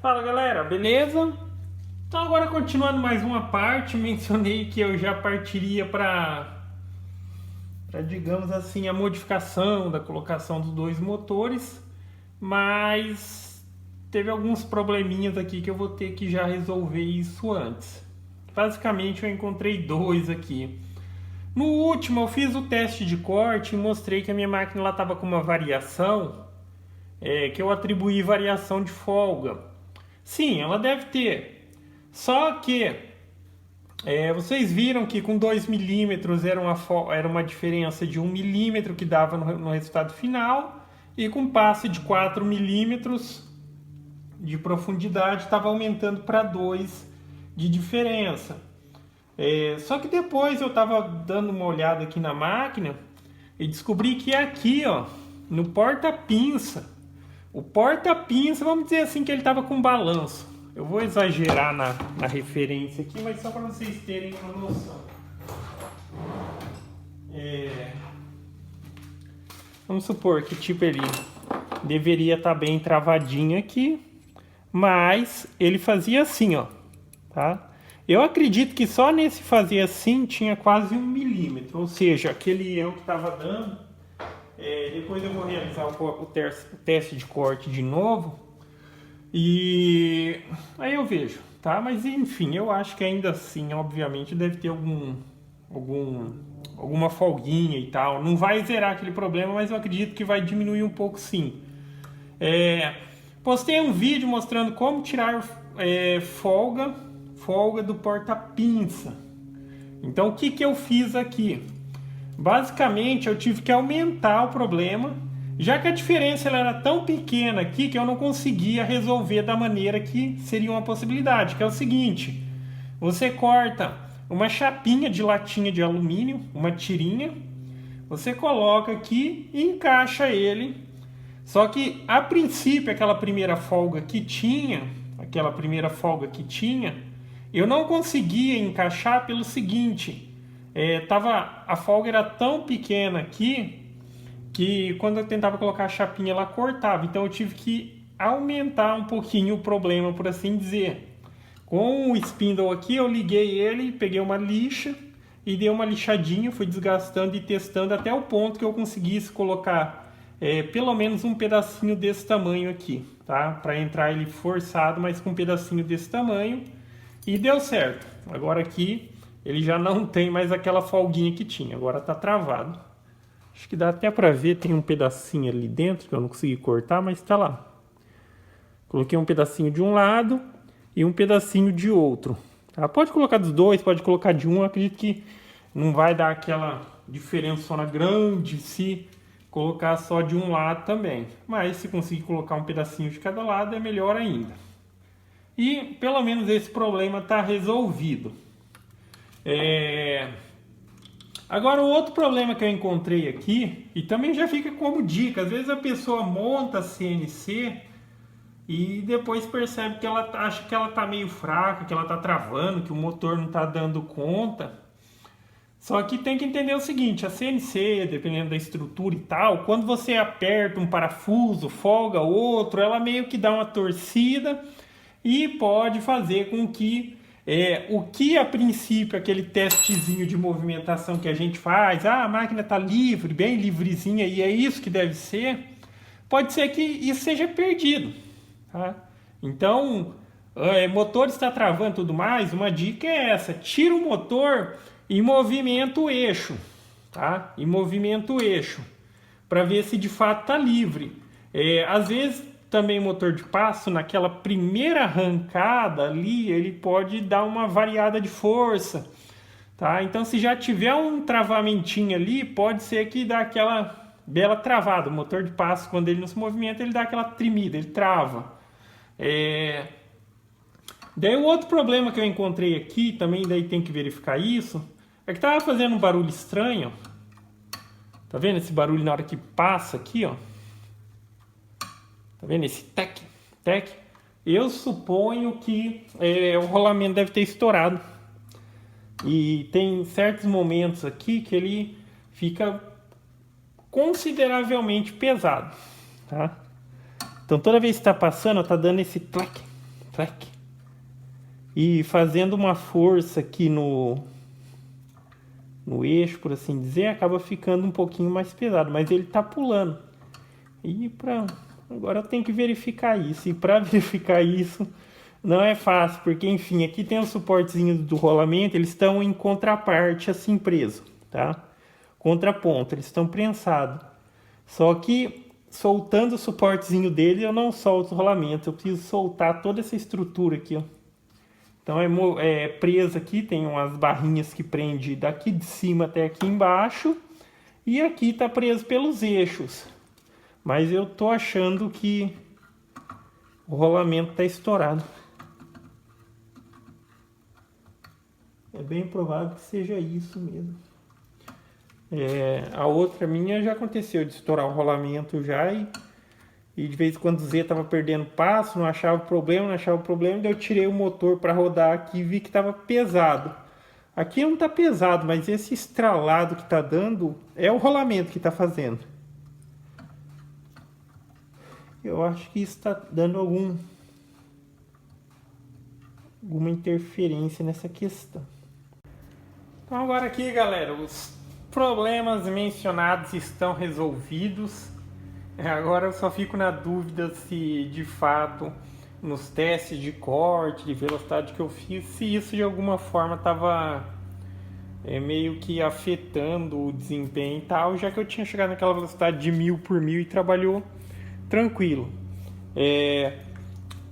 Fala galera, beleza? Então agora continuando mais uma parte, mencionei que eu já partiria para digamos assim, a modificação da colocação dos dois motores, mas teve alguns probleminhas aqui que eu vou ter que já resolver isso antes. Basicamente eu encontrei dois aqui. No último eu fiz o teste de corte e mostrei que a minha máquina estava com uma variação, que eu atribuí variação de folga. Sim, ela deve ter. Só que vocês viram que com 2 milímetros era uma diferença de 1 milímetro que dava no resultado final, e com passe de 4 milímetros de profundidade estava aumentando para 2 de diferença. Só que depois eu estava dando uma olhada aqui na máquina e descobri que aqui, ó, no porta-pinça, o porta-pinça, vamos dizer assim, que ele estava com balanço. Eu vou exagerar na referência aqui, mas só para vocês terem uma noção. Vamos supor que tipo ele deveria estar bem travadinho aqui, mas ele fazia assim, ó, tá? Eu acredito que só nesse fazer assim tinha quase 1 milímetro, ou seja, aquele erro que estava dando. Depois eu vou realizar o teste de corte de novo e aí eu vejo, tá? Mas enfim, eu acho que ainda assim, obviamente, deve ter alguma folguinha e tal. Não vai zerar aquele problema, mas eu acredito que vai diminuir um pouco, sim. Postei um vídeo mostrando como tirar folga do porta-pinça. Então o que eu fiz aqui? Basicamente eu tive que aumentar o problema, já que a diferença ela era tão pequena aqui que eu não conseguia resolver da maneira que seria uma possibilidade, que é o seguinte: você corta uma chapinha de latinha de alumínio, uma tirinha, você coloca aqui e encaixa ele. Só que a princípio aquela primeira folga que tinha, eu não conseguia encaixar pelo seguinte: a folga era tão pequena aqui que quando eu tentava colocar a chapinha ela cortava, então eu tive que aumentar um pouquinho o problema, por assim dizer. Com o spindle aqui eu liguei ele, peguei uma lixa e dei uma lixadinha, fui desgastando e testando até o ponto que eu conseguisse colocar pelo menos um pedacinho desse tamanho aqui, tá? Para entrar ele forçado, mas com um pedacinho desse tamanho, e deu certo. Agora aqui ele já não tem mais aquela folguinha que tinha, agora está travado. Acho que dá até para ver, tem um pedacinho ali dentro que eu não consegui cortar, mas está lá. Coloquei um pedacinho de um lado e um pedacinho de outro. Tá? Pode colocar dos dois, pode colocar de um, eu acredito que não vai dar aquela diferença grande se colocar só de um lado também. Mas se conseguir colocar um pedacinho de cada lado é melhor ainda. E pelo menos esse problema está resolvido. Agora, o outro problema que eu encontrei aqui, e também já fica como dica: às vezes a pessoa monta a CNC e depois percebe que ela acha que ela está meio fraca, que ela está travando, que o motor não está dando conta. Só que tem que entender o seguinte: a CNC, dependendo da estrutura e tal, quando você aperta um parafuso, folga outro, ela meio que dá uma torcida e pode fazer com que o que a princípio, aquele testezinho de movimentação que a gente faz, a máquina está livre, bem livrezinha, e é isso que deve ser, pode ser que isso seja perdido. Tá? Então, motor está travando e tudo mais, uma dica é essa: tira o motor e movimenta o eixo, tá? E movimenta o eixo, para ver se de fato está livre. Às vezes também o motor de passo, naquela primeira arrancada ali, ele pode dar uma variada de força, tá? Então, se já tiver um travamentinho ali, pode ser que dá aquela bela travada. O motor de passo, quando ele não se movimenta, ele dá aquela tremida, ele trava. Daí o outro problema que eu encontrei aqui, também daí tem que verificar isso, é que estava fazendo um barulho estranho. Tá vendo esse barulho na hora que passa aqui, ó? Tá vendo esse tec, tec? Eu suponho que o rolamento deve ter estourado. E tem certos momentos aqui que ele fica consideravelmente pesado, tá? Então toda vez que está passando, está dando esse tec, Track. E fazendo uma força aqui no eixo, por assim dizer, acaba ficando um pouquinho mais pesado, mas ele tá pulando. E agora eu tenho que verificar isso. E para verificar isso não é fácil, porque enfim, aqui tem os suportezinhos do rolamento, eles estão em contraparte assim preso, tá? Contraponto, eles estão prensados. Só que soltando o suportezinho dele, eu não solto o rolamento, eu preciso soltar toda essa estrutura aqui, ó. Então é presa aqui, tem umas barrinhas que prende daqui de cima até aqui embaixo. E aqui está preso pelos eixos. Mas eu tô achando que o rolamento está estourado. É bem provável que seja isso mesmo. A outra minha já aconteceu de estourar o rolamento já e de vez em quando o Z estava perdendo passo, não achava problema, daí eu tirei o motor para rodar aqui e vi que estava pesado. Aqui não está pesado, mas esse estralado que está dando é o rolamento que está fazendo. Eu acho que isso está dando alguma interferência nessa questão. Então agora aqui, galera, os problemas mencionados estão resolvidos. Agora eu só fico na dúvida se de fato nos testes de corte, de velocidade que eu fiz, se isso de alguma forma estava meio que afetando o desempenho e tal, já que eu tinha chegado naquela velocidade de 1000 por 1000 e trabalhou tranquilo.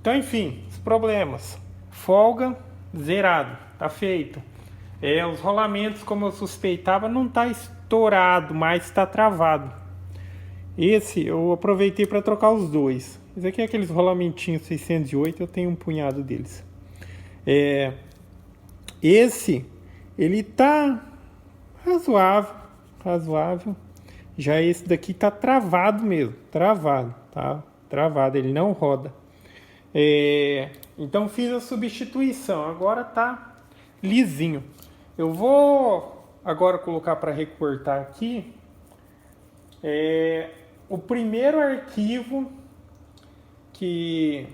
Então enfim, os problemas. Folga, zerado, tá feito. Os rolamentos, como eu suspeitava, não tá estourado, mas está travado. Esse eu aproveitei para trocar os dois. Esse aqui é aqueles rolamentinhos 608, eu tenho um punhado deles. Esse, ele tá razoável. Já esse daqui tá travado mesmo, tá? Travado, ele não roda. Então fiz a substituição, agora tá lisinho. Eu vou agora colocar para recortar aqui. O primeiro arquivo, que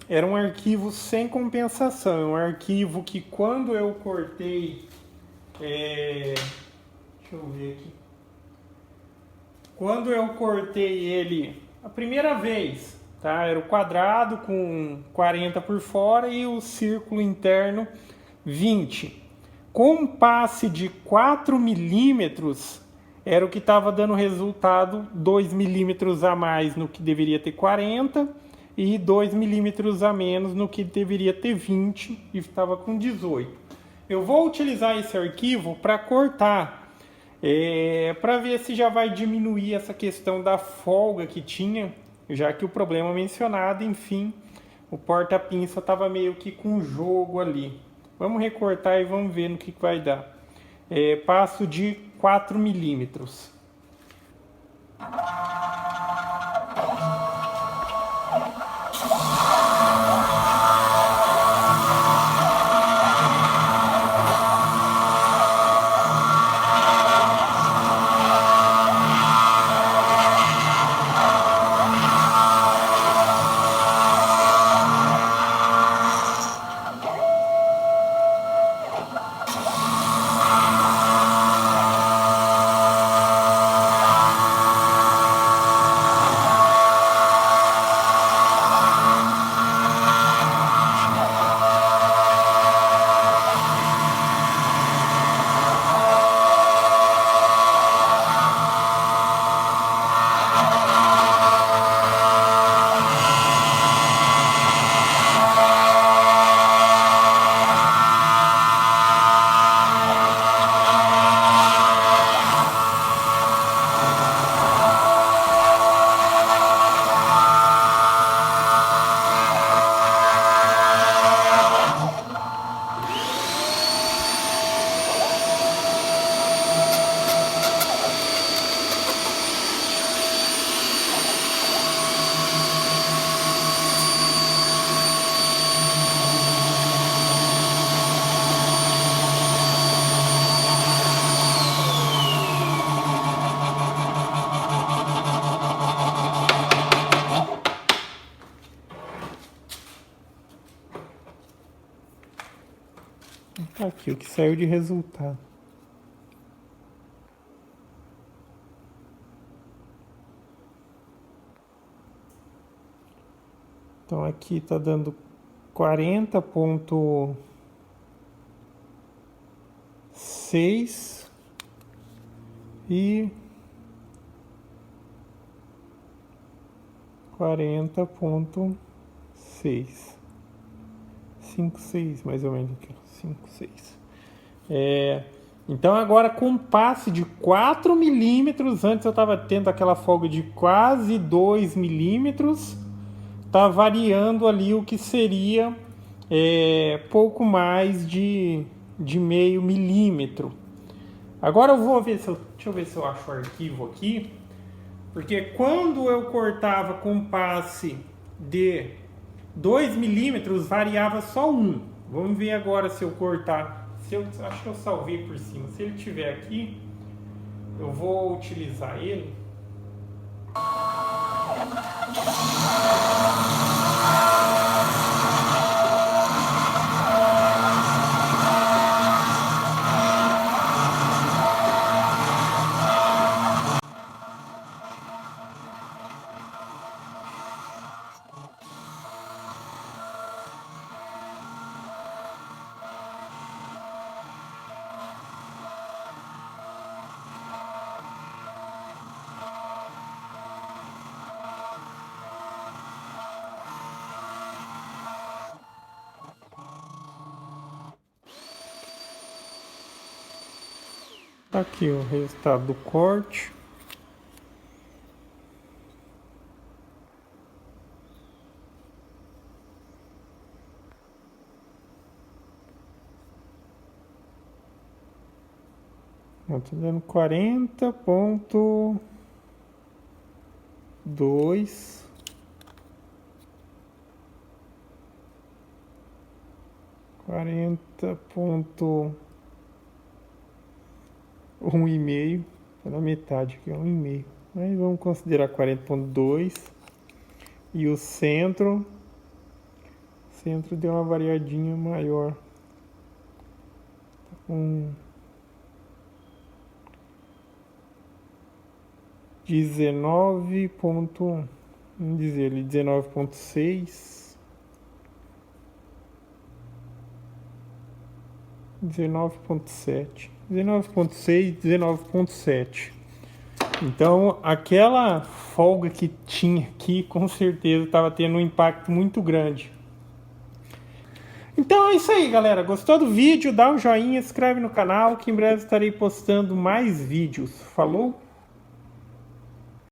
era um arquivo sem compensação, um arquivo que quando eu cortei, deixa eu ver aqui, quando eu cortei ele a primeira vez, tá? Era o quadrado com 40 por fora e o círculo interno 20. Com um passe de 4 milímetros, era o que estava dando resultado, 2 milímetros a mais no que deveria ter 40 e 2 milímetros a menos no que deveria ter 20 e estava com 18. Eu vou utilizar esse arquivo para cortar, para ver se já vai diminuir essa questão da folga que tinha, já que o problema mencionado, enfim, o porta-pinça estava meio que com jogo ali. Vamos recortar e vamos ver no que vai dar. Passo de 4 milímetros. Tá aqui o que saiu de resultado. Então aqui tá dando 40,6 e 40,6. 5,6 mais ou menos aqui. 5,6. Então agora com passe de 4 milímetros, antes eu estava tendo aquela folga de quase 2 milímetros, tá variando ali o que seria pouco mais de meio milímetro. Agora eu vou ver se deixa eu ver se eu acho o arquivo aqui, porque quando eu cortava com passe de 2 milímetros variava só 1. Vamos ver agora se eu cortar. Acho que eu salvei por cima. Se ele tiver aqui, eu vou utilizar ele. Aqui o resultado do corte. Estou dando 40,2. 40,1,5. Tá na metade aqui, 1,5. Mas vamos considerar 40,2. E o centro deu uma variadinha maior. Tá com 19. Vamos dizer ali 19,6. 19,7. 19,6, 19,7. Então, aquela folga que tinha aqui, com certeza estava tendo um impacto muito grande. Então é isso aí, galera. Gostou do vídeo? Dá um joinha, se inscreve no canal, que em breve estarei postando mais vídeos. Falou?